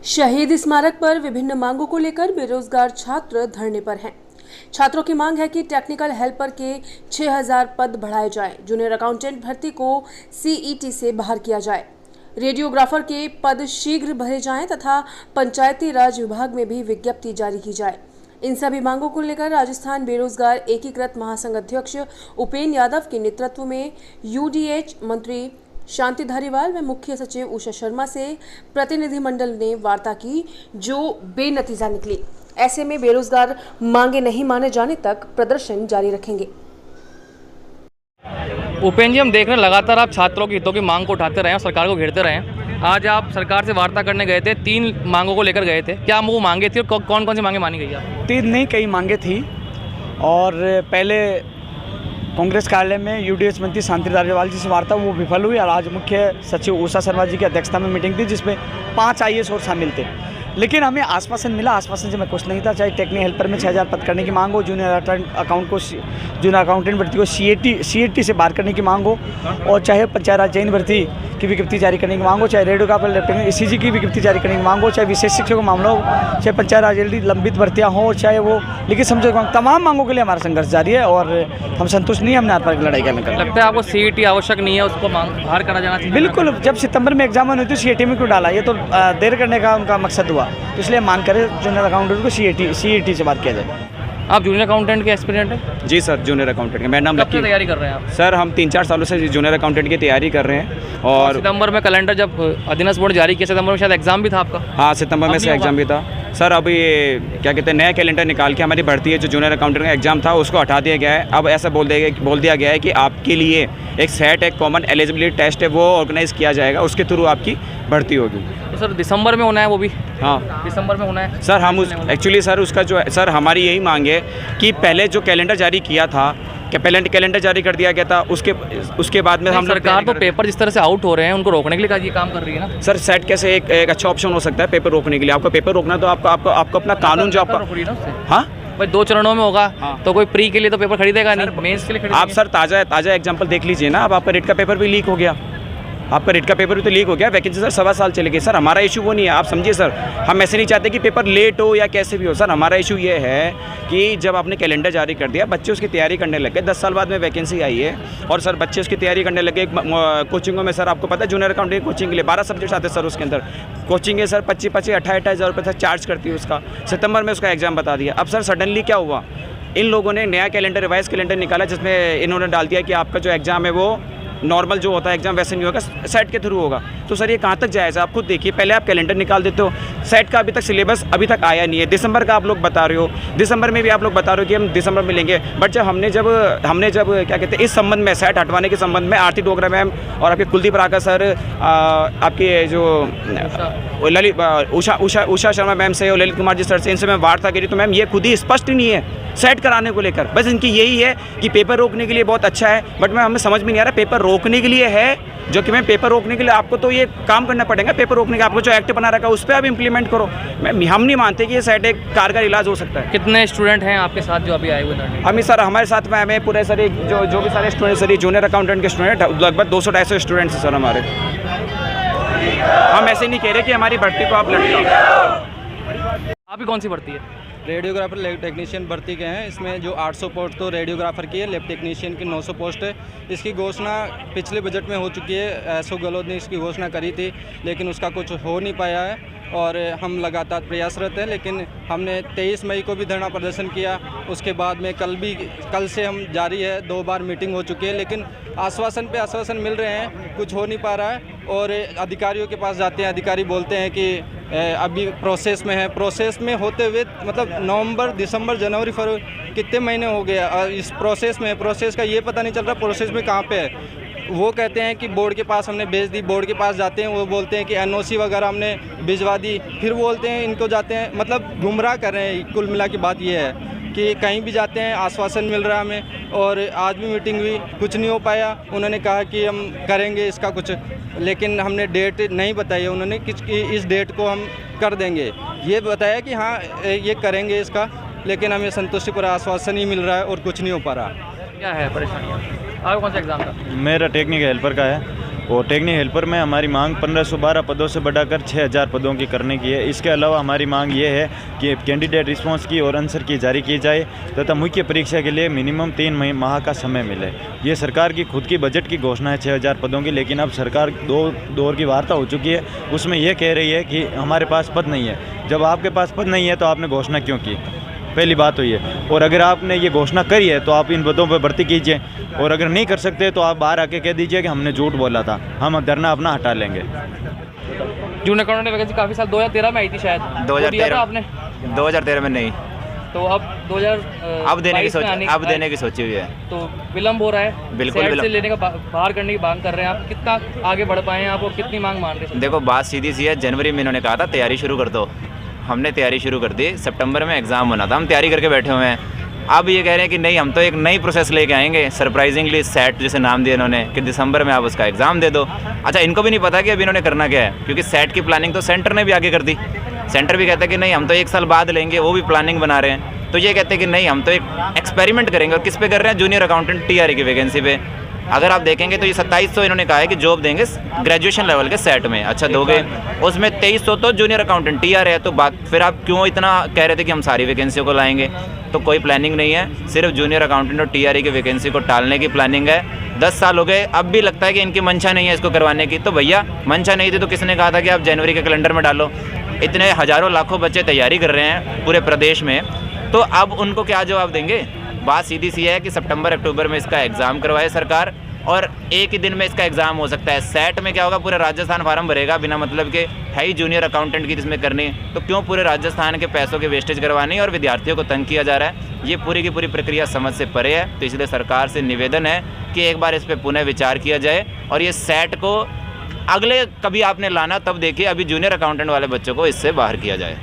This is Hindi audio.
शहीद स्मारक पर विभिन्न मांगों को लेकर बेरोजगार छात्र धरने पर हैं। छात्रों की मांग है कि टेक्निकल हेल्पर के 6000 पद बढ़ाए जाएं, जूनियर अकाउंटेंट भर्ती को सीईटी से बाहर किया जाए, रेडियोग्राफर के पद शीघ्र भरे जाएं तथा पंचायती राज विभाग में भी विज्ञप्ति जारी की जाए। इन सभी मांगों को लेकर राजस्थान बेरोजगार एकीकृत महासंघ अध्यक्ष उपेन्द्र यादव के नेतृत्व में यूडीएच मंत्री शांति धारीवाल व मुख्य सचिव उषा शर्मा से प्रतिनिधिमंडल ने वार्ता की, जो बेनतीजा निकली। ऐसे में बेरोजगार मांगे नहीं माने जाने तक प्रदर्शन जारी रखेंगे। उपेन्द्र जी, हम देख रहे हैं लगातार आप छात्रों के हितों की मांग को उठाते रहे हैं, सरकार को घेरते रहे हैं। आज आप सरकार से वार्ता करने गए थे, 3 मांगों को लेकर गए थे। क्या वो मांगे थी और कौन कौन सी मांगे मानी गई आप? 3 नहीं, कई मांगे थी। और पहले कांग्रेस कार्यालय में यूडीएच मंत्री शांति धारीवाल जी से वार्ता वो विफल हुई और आज मुख्य सचिव उषा शर्मा जी की अध्यक्षता में मीटिंग थी, जिसमें 5 आईएएस और शामिल थे। लेकिन हमें आश्वासन मिला, आश्वासन से मैं खुश नहीं था। चाहे टेक्निकल हेल्पर में 6000 पद करने की मांग हो, जूनियर अकाउंटेंट भर्ती को सीईटी से बाहर करने की मांग हो, और चाहे पंचायत राज चयन भर्ती की विज्ञप्ति जारी करने की मांग हो, चाहे रेडियोग्राफर ईसीजी की विज्ञप्ति जारी करने की मांग हो, चाहे विशेष शिक्षकों का मामला हो, चाहे पंचायत राज लंबित भर्तियाँ हो, चाहे वो लिखित समझौते की मांग, तमाम मांगों के लिए हमारा संघर्ष जारी है और हम संतुष्ट नहीं, हमने आत्महत्या की लड़ाई करने का। लगता है आपको सीईटी आवश्यक नहीं है, उसको बाहर करा जाना चाहिए? बिल्कुल, जब सितंबर में एग्जाम हुई तो सीईटी में क्यों डाला? ये तो देर करने का उनका मकसद हुआ, तो इसलिए मांग करें जूनियर अकाउंटेंट को सीईटी से बात किया जाए। आप जूनियर अकाउंटेंट के एस्पिरेंट हैं? जी सर, जूनियर अकाउंटेंट के। मेरा नाम कब से तैयारी कर रहे हैं आप? सर, हम 3-4 सालों से जूनियर अकाउंटेंट की तैयारी कर रहे हैं। और सितंबर में कैलेंडर जब अधीनस्थ बोर्ड जारी किया, सितंबर में शायद एग्जाम भी था आपका? हाँ, सितंबर में से एग्जाम भी था सर। अब ये क्या कहते हैं, नया कैलेंडर निकाल के हमारी भर्ती है, जो जूनियर अकाउंटेंट का एग्जाम था उसको हटा दिया गया है। अब ऐसा बोल दिया गया है कि आपके लिए एक सेट, एक कॉमन एलिजिबिलिटी टेस्ट है, वो ऑर्गेनाइज किया जाएगा, उसके थ्रू आपकी भर्ती होगी। तो सर दिसंबर में होना है वो भी? हाँ, दिसंबर में होना है सर। हम एक्चुअली सर उसका जो है सर, हमारी यही मांग है कि पहले जो कैलेंडर जारी किया था, कैलेंडर जारी कर दिया गया था, उसके बाद में हम सरकार तो पेपर जिस तरह से आउट हो रहे हैं उनको रोकने के लिए ये काम कर रही है ना सर। सेट कैसे एक अच्छा ऑप्शन हो सकता है पेपर रोकने के लिए? आपको पेपर रोकना तो आपको अपना कानून जो आपका, हाँ भाई 2 चरणों में होगा। हाँ। तो कोई प्री के लिए तो पेपर खरीदेगा नहीं, मेंस के लिए खरीदेगा। आप सर ताज़ा एग्जांपल देख लीजिए ना। अब आपका रेट का पेपर भी लीक हो गया, वैकेंसी सर 1.25 साल चली गई। सर हमारा इशू वो नहीं है, आप समझिए सर। हम ऐसे नहीं चाहते कि पेपर लेट हो या कैसे भी हो। सर हमारा इशू ये है कि जब आपने कैलेंडर जारी कर दिया, बच्चे उसकी तैयारी करने लग गए, 10 साल बाद में वैकेंसी आई है और सर बच्चे उसकी तैयारी करने लगे। कोचिंगों में सर आपको पता है, जूनियर अकाउंटिंग कोचिंग के लिए 12 सब्जेक्ट्स आते हैं सर। उसके अंदर कोचिंग है सर 25-28 हज़ार रुपये तक चार्ज करती है उसका। सितंबर में उसका एग्जाम बता दिया। अब सर सडनली क्या हुआ, इन लोगों ने नया कैलेंडर, रिवाइज कैलेंडर निकाला, जिसमें इन्होंने डाल दिया कि आपका जो एग्ज़ाम है वो नॉर्मल जो होता है एग्जाम वैसे नहीं होगा, सेट के थ्रू होगा। तो सर ये कहाँ तक जायज़ है? आप खुद देखिए, पहले आप कैलेंडर निकाल देते हो, सेट का अभी तक सिलेबस अभी तक आया नहीं है। दिसंबर का आप लोग बता रहे हो, दिसंबर में भी आप लोग बता रहे हो कि हम दिसंबर में लेंगे। बट जब हमने जब क्या कहते हैं, इस संबंध में, सेट हटवाने के संबंध में आरती डोगरा मैम और आपके कुलदीप राका सर, आपके जो उषा शर्मा मैम से और ललित कुमार जी सर से, इनसे मैं वार्ता करी, तो मैम ये खुद ही स्पष्ट नहीं है सेट कराने को लेकर। बस इनकी यही है कि पेपर रोकने के लिए बहुत अच्छा है, बट मैं हमें समझ में नहीं आ रहा पेपर रोकने के लिए है, जो कि मैं पेपर रोकने के लिए आपको तो ये काम करना पड़ेगा। पेपर रोकने का आपको जो एक्ट बना रखा है उस पर आप इम्प्लीमेंट करो। हम नहीं मानते कि ये सेट एक कारगर इलाज हो सकता है। कितने स्टूडेंट हैं आपके साथ जो अभी आए हुए हैं? हमें सर, हमारे साथ में हमें पूरे सर जो भी सारे स्टूडेंट सर, जूनियर अकाउंटेंट के स्टूडेंट लगभग 200-250 स्टूडेंट्स हैं सर हमारे। हम ऐसे नहीं कह रहे कि हमारी भर्ती को आप लड़के। आपकी कौन सी भर्ती है? रेडियोग्राफर लैब टेक्नीशियन भर्ती के हैं। इसमें जो 800 पोस्ट तो रेडियोग्राफर की है, लैब टेक्नीशियन की 900 पोस्ट है। इसकी घोषणा पिछले बजट में हो चुकी है। एसओ गहलोत ने इसकी घोषणा करी थी, लेकिन उसका कुछ हो नहीं पाया है और हम लगातार प्रयासरत हैं। लेकिन हमने 23 मई को भी धरना प्रदर्शन किया, उसके बाद में कल से हम जारी है। 2 बार मीटिंग हो चुकी है, लेकिन आश्वासन पे आश्वासन मिल रहे हैं, कुछ हो नहीं पा रहा है। और अधिकारियों के पास जाते हैं, अधिकारी बोलते हैं कि अभी प्रोसेस में है। प्रोसेस में होते हुए मतलब नवंबर, दिसंबर, जनवरी, फरवरी कितने महीने हो गए इस प्रोसेस में। प्रोसेस का ये पता नहीं चल रहा प्रोसेस में कहाँ पे है। वो कहते हैं कि बोर्ड के पास हमने भेज दी, बोर्ड के पास जाते हैं, वो बोलते हैं कि एनओसी वगैरह हमने भिजवा दी, फिर बोलते हैं इनको जाते हैं, मतलब गुमराह कर रहे हैं। कुल मिला की बात ये है कि कहीं भी जाते हैं आश्वासन मिल रहा है हमें। और आज भी मीटिंग हुई, कुछ नहीं हो पाया। उन्होंने कहा कि हम करेंगे इसका कुछ, लेकिन हमने डेट नहीं बताई है उन्होंने कि इस डेट को हम कर देंगे। ये बताया कि हाँ ये करेंगे इसका, लेकिन हमें संतुष्टिपूर्ण आश्वासन ही मिल रहा है और कुछ नहीं हो पा रहा। क्या है परेशानी? आपको कौन सा एग्ज़ाम था? मेरा टेक्निकल हेल्पर का है। और टेक्निकल हेल्पर में हमारी मांग 1512 पदों से बढ़ाकर 6000 पदों की करने की है। इसके अलावा हमारी मांग ये है कि कैंडिडेट रिस्पांस की और आंसर की जारी की जाए तथा मुख्य परीक्षा के लिए मिनिमम 3 माह का समय मिले। ये सरकार की खुद की बजट की घोषणा है 6000 पदों की, लेकिन अब सरकार 2 दौर की वार्ता हो चुकी है, उसमें यह कह रही है कि हमारे पास पद नहीं है। जब आपके पास पद नहीं है तो आपने घोषणा क्यों की? पहली बात तो ये। और अगर आपने ये घोषणा करी है तो आप इन पदों पर भर्ती कीजिए, और अगर नहीं कर सकते तो आप बाहर आके कह दीजिए कि हमने झूठ बोला था, हम धरना अपना हटा लेंगे। जूनियर अकाउंटेंट वैकेंसी काफ़ी साल 2013 में आई थी शायद, 2013 आपने 2013 में नहीं, तो अब 2000 अब देने की सोची हुई है। तो विलम्ब हो रहा है, बिल्कुल सेट विलम्ब। से लेने का बाहर करने की मांग कर रहे हैं आप। कितना आगे बढ़ पाए हैं आप और कितनी मांग मान रहे हैं? देखो बात सीधी सी है, जनवरी में इन्होंने कहा था तैयारी शुरू कर दो, हमने तैयारी शुरू कर दी। सितंबर में एग्ज़ाम होना था, हम तैयारी करके बैठे हुए हैं। अब ये कह रहे हैं कि नहीं हम तो एक नई प्रोसेस लेके आएंगे, सरप्राइजिंगली सेट जैसे नाम दिया इन्होंने कि दिसंबर में आप उसका एग्ज़ाम दे दो। अच्छा, इनको भी नहीं पता कि अभी इन्होंने करना क्या है, क्योंकि सेट की प्लानिंग तो सेंटर ने भी आगे कर दी। सेंटर भी कहता है कि नहीं हम तो 1 साल बाद लेंगे, वो भी प्लानिंग बना रहे हैं। तो ये कहते हैं कि नहीं हम तो एक एक्सपेरिमेंट करेंगे। और किस पे कर रहे हैं? जूनियर अकाउंटेंट TRA की वैकेंसी पे। अगर आप देखेंगे तो ये 2700 इन्होंने कहा है कि जॉब देंगे ग्रेजुएशन लेवल के सेट में। अच्छा दोगे, उसमें 2300 तो जूनियर अकाउंटेंट TRA है। तो बात फिर आप क्यों इतना कह रहे थे कि हम सारी वैकेंसियों को लाएंगे? तो कोई प्लानिंग नहीं है, सिर्फ जूनियर अकाउंटेंट और TRA की वैकेंसी को टालने की प्लानिंग है। 10 साल हो गए, अब भी लगता है कि इनकी मंशा नहीं है इसको करवाने की। तो भैया मंशा नहीं थी तो किसने कहा था कि आप जनवरी के कैलेंडर में डालो? इतने हज़ारों लाखों बच्चे तैयारी कर रहे हैं पूरे प्रदेश में, तो अब उनको क्या जवाब देंगे? बात सीधी सी है कि सितंबर अक्टूबर में इसका एग्ज़ाम करवाए सरकार, और एक ही दिन में इसका एग्ज़ाम हो सकता है। सेट में क्या होगा? पूरे राजस्थान फार्म भरेगा बिना मतलब के, है ही जूनियर अकाउंटेंट की जिसमें करनी, तो क्यों पूरे राजस्थान के पैसों की वेस्टेज करवानी और विद्यार्थियों को तंग किया जा रहा है? ये पूरी की पूरी प्रक्रिया समझ से परे है। तो इसलिए सरकार से निवेदन है कि एक बार इस पर पुनः विचार किया जाए, और ये सेट को अगले कभी आपने लाना तब देखिए, अभी जूनियर अकाउंटेंट वाले बच्चों को इससे बाहर किया जाए।